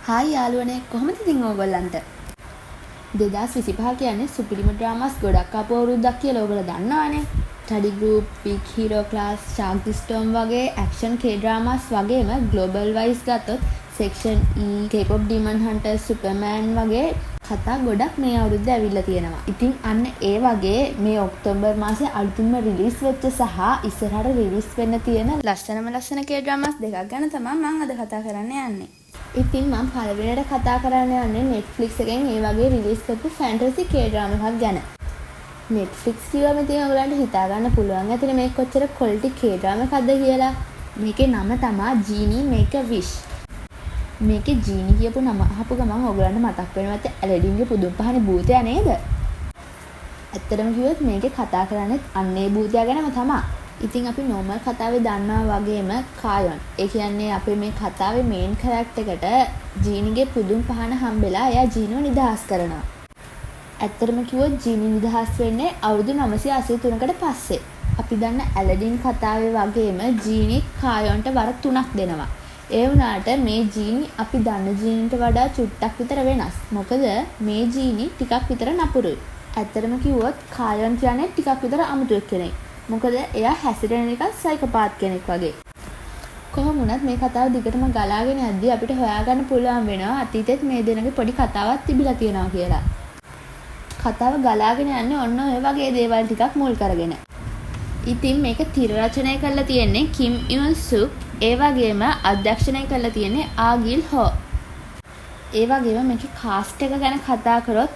Hi යාළුවනේ කොහොමද ඉතින් ඕගොල්ලන්ට 2025 කියන්නේ සුපිරිම ඩ්‍රාමාස් ගොඩක් ආපු අවුරුද්දක් කියලා ඔයගොල්ලෝ දන්නවනේ. Study group, big hero class, shark the storm වගේ ඇක්ෂන් K ඩ්‍රාමාස් වගේම ග්ලෝබල් වයිස් ගත්තොත් section E, K-pop Demon Hunters, Superman වගේ කතා ගොඩක් මේ අවුරුද්දේ ඇවිල්ලා තියෙනවා. ඉතින් අන්න ඒ වගේ මේ ඔක්තෝබර් මාසේ අලුතින්ම රිලීස් වෙච්ච සහ ඉස්සරහට රිලීස් වෙන්න තියෙන ලස්සන K ඩ්‍රාමාස් දෙකක් ගැන තමයි මම අද කතා කරන්න යන්නේ. ඉතින් මම පළවෙනියට කතා කරන්න යන්නේ Netflix එකෙන් ඒ වගේ රිලීස් කරපු ෆැන්ටසි K ඩ්‍රාමා එකක් ගැන. Netflix කියවම ඉතින් ඔයගලන්ට හිතා ගන්න පුළුවන් ඇතිනේ මේක කොච්චර quality K ඩ්‍රාමා එකක්ද කියලා. මේකේ නම තමයි Genie Make a Wish. මේකේ Genie කියපු නම අහපු ගමන් ඔයගලන්ට මතක් වෙනවා ඇති ඇලඩින්ගේ පුදුම පහනේ භූතයා නේද? ඇත්තටම කිව්වොත් මේකේ කතා කරන්නේ අන්නේ භූතයා ගැනම තමයි. ඉතින් අපි normal කතාවේ දන්නවා වගේම කායොන්. ඒ කියන්නේ අපේ මේ කතාවේ main character එකට ජීනිගේ පුදුම පහන හම්බෙලා එයා ජීනිව නිදහස් කරනවා. ඇත්තටම කිව්වොත් ජීනි නිදහස් වෙන්නේ අවුරුදු 983කට පස්සේ. අපි දන්න ඇලඩින් කතාවේ වගේම ජීනි කායොන්ට වර 3ක් දෙනවා. ඒ වුණාට මේ ජීනි අපි දන්න ජීනිට වඩා චුට්ටක් විතර වෙනස්. මොකද මේ ජීනි ටිකක් විතර නපුරුයි. ඇත්තටම කිව්වොත් කායොන් කියන්නේ ටිකක් විතර අමුතුවෙක් කෙනෙක්. මොකද එයා හැසිරෙන එක සයිකෝපාත් කෙනෙක් වගේ. කොහොම වුණත් මේ කතාව දිගටම ගලාගෙන යද්දී අපිට හොයාගන්න පුළුවන් වෙනවා අතීතෙත් මේ දෙනගේ පොඩි කතාවක් තිබිලා තියෙනවා කියලා. කතාව ගලාගෙන යන්නේ ඔන්න ඔය වගේ දේවල් ටිකක් මුල් කරගෙන. ඉතින් මේක තිර රචනය කරලා තියෙන්නේ කිම් යුන් සුක්. ඒ වගේම අධ්‍යක්ෂණය කරලා තියෙන්නේ ආගිල් හෝ. ඒ වගේම මේකේ කාස්ට් එක ගැන කතා කරොත්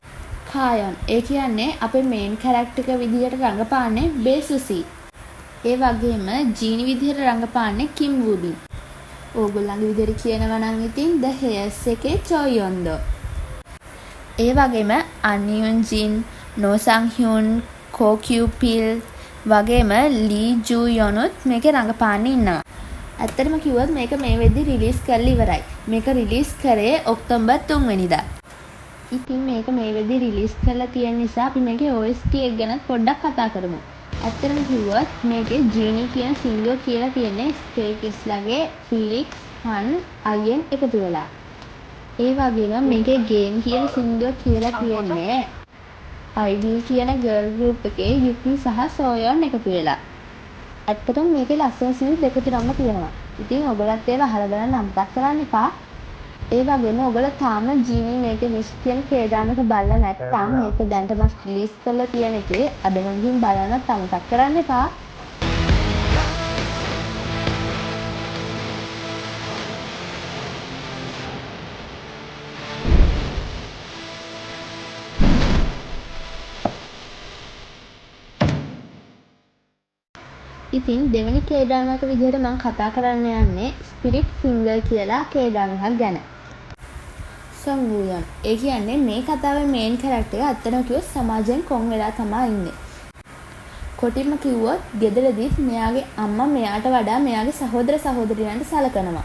කායොන් ඒ කියන්නේ අපේ මේන් කැරක්ටර් එක විදිහට රඟපාන්නේ බේසුසි. ඒ වගේම ජීනි විදිහට රඟපාන්නේ කිම් වූබින්. ඕගොල්ලන්ගේ විදිහට කියනවා නම් ඉතින් The Hairs එකේ චොයොන්දෝ. ඒ වගේම අන්යුන් ජින්, නෝ සං හ්යුන්, කෝ කියු පිල් වගේම ලී ජූ යොනුත් මේකේ රඟපාන්නේ ඉන්නවා. ඇත්තටම කිව්වොත් මේක මේ වෙද්දි රිලීස් කරලා ඉවරයි. මේක රිලීස් කරේ ඔක්තෝබර් 3 වෙනිදා. ඉතින් මේක මේ වෙද්දි රිලීස් කරලා තියෙන නිසා අපි මේකේ OST එක ගැන පොඩ්ඩක් කතා කරමු. ඇත්තටම කිව්වොත් මේකේ ජීනි කියන සිංගර් කියලා තියෙන්නේ ස්පේ කිස්ලාගේ ෆිලික්ස් වන් අයියෙන් එකතු වෙලා. ඒ වගේම මේකේ ගේම් කියන සිංගර් කියලා තියෙන්නේ IB කියන ගර්ල් ගෲප් එකේ යුකි සහ සෝයොන් එකතු වෙලා. ඇත්තටම මේකේ ලස්සන සීන් දෙක තුනක්ම තියෙනවා. ඉතින් ඔයගලත් ඒවා අහලා බලන්න අමතක කරන්න එපා. ඒ වගේම ඔයගොල්ලෝ තාම ජීනි මේකේ විශ් කියන K drama එක බලලා නැත්නම් මේක දැනටම රිලීස් කරලා තියෙන එකේ අදම ගිහින් බලන්නත් අමතක කරන්න එපා. ඉතින් දෙවෙනි K drama එක විදිහට මම කතා කරන්න යන්නේ ස්පිරිට් ෆින්ගර් කියලා K drama එකක් ගැන. සොන් වූයන්. ඒ කියන්නේ මේ කතාවේ මේන් කැරක්ටර් එක අත්තම කිව්වොත් සමාජයෙන් කොන් වෙලා තමයි ඉන්නේ. කොටින්ම කිව්වොත් ගෙදරදීත් මෙයාගේ අම්මා මෙයාට වඩා මෙයාගේ සහෝදර සහෝදරියන්ට සලකනවා.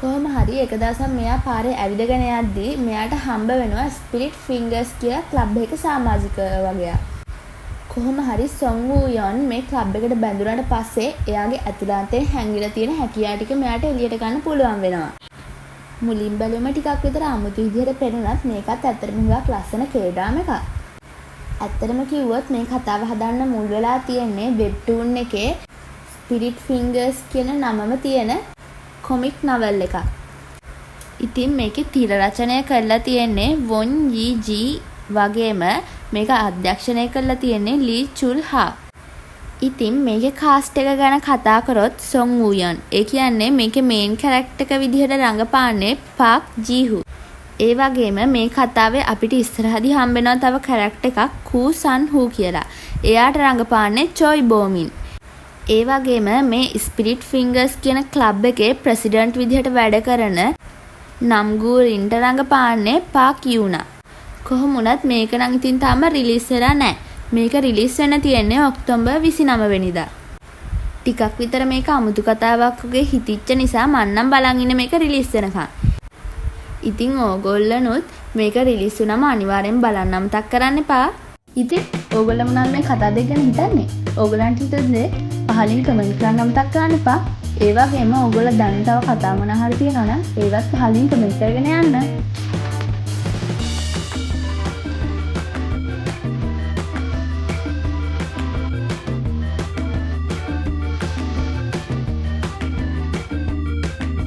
කොහොම හරි එක දවසක් මෙයා පාරේ ඇවිදගෙන යද්දී මෙයාට හම්බ වෙනවා ස්පිරිට් ෆින්ගර්ස් කියලා ක්ලබ් එකේ සමාජිකයෝ වගේ. කොහොම හරි සොන් වූයන් මේ ක්ලබ් එකට බැඳුනට පස්සේ එයාගේ ඇතුළතේ හැංගිලා තියෙන හැකියාව ටික මෙයාට එළියට ගන්න පුළුවන් වෙනවා. මුලින් බැලුවම ටිකක් විතර අමුතු විදිහට පෙනුනත් මේකත් ඇත්තටම හුඟක් ලස්සන K drama එකක්. ඇත්තටම කිව්වොත් මේ කතාව හදන්න මුල් වෙලා තියෙන්නේ වෙබ්ටූන් එකේ ස්පිරිට් ෆින්ගර්ස් කියන නමම තියෙන කොමික් නවල් එකක්. ඉතින් මේකේ තිර රචනය කරලා තියෙන්නේ වොන් යී ජී වගේම මේක අධ්‍යක්ෂණය කරලා තියෙන්නේ ලී චුල් හා. ඉතින් මේකේ කාස්ට් එක ගැන කතා කරොත් සොන් වූයන්. ඒ කියන්නේ මේකේ මේන් කැරක්ටර් එක විදිහට රඟපාන්නේ පාක් ජීහු. ඒ වගේම මේ කතාවේ අපිට ඉස්සරහදී හම්බෙනවා තව කැරක්ටර් එකක් කූ සන් හූ කියලා. එයාට රඟපාන්නේ චොයි බෝමින්. ඒ වගේම මේ ස්පිරිට් ෆින්ගර්ස් කියන ක්ලබ් එකේ ප්‍රෙසිඩන්ට් විදිහට වැඩ කරන නම්ගූ රින්ට රඟපාන්නේ පාක් යූනා. කොහොම වුණත් මේක නම් ඉතින් තාම රිලීස් වෙලා නැහැ. මේක රිලීස් වෙන්න තියෙන්නේ ඔක්තෝබර් 29 වෙනිදා. ටිකක් විතර මේක අමුතු කතාවක් වගේ හිතිච්ච නිසා මම නම් බලන් ඉන්නේ මේක රිලීස් වෙනකන්. ඉතින් ඕගොල්ලනුත් මේක රිලීස් වුණාම අනිවාර්යෙන් බලන්න අමතක කරන්න එපා. ඉතින් ඕගොල්ලෝ මොනවාද මේ කතා දෙක ගැන හිතන්නේ? ඕගොල්ලන්ට හිතන්නේ පහලින් කමෙන්ට් කරන්න අමතක කරන්න එපා. ඒ වගේම ඔයගොල්ලෝ දැන් තව කතා මොනවා හරි තියෙනවා නම් ඒවත් පහලින් කමෙන්ට් කරගෙන යන්න.